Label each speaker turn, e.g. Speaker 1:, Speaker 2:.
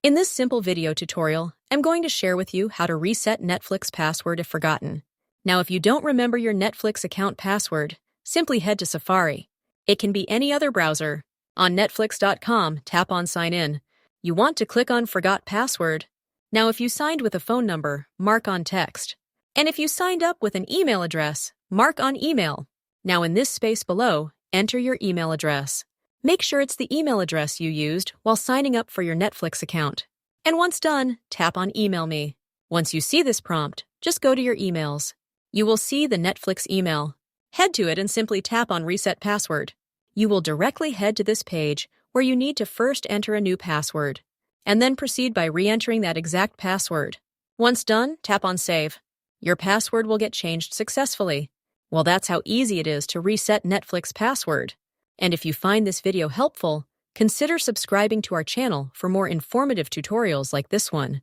Speaker 1: In this simple video tutorial, I'm going to share with you how to reset Netflix password if forgotten. Now, if you don't remember your Netflix account password, simply head to Safari. It can be any other browser. On Netflix.com, tap on Sign In. You want to click on Forgot Password. Now, if you signed with a phone number, mark on Text. And if you signed up with an email address, mark on Email. Now, in this space below, enter your email address. Make sure it's the email address you used while signing up for your Netflix account. And once done, tap on Email Me. Once you see this prompt, just go to your emails. You will see the Netflix email. Head to it and simply tap on Reset Password. You will directly head to this page where you need to first enter a new password, and then proceed by re-entering that exact password. Once done, tap on Save. Your password will get changed successfully. Well, that's how easy it is to reset Netflix password. And if you find this video helpful, consider subscribing to our channel for more informative tutorials like this one.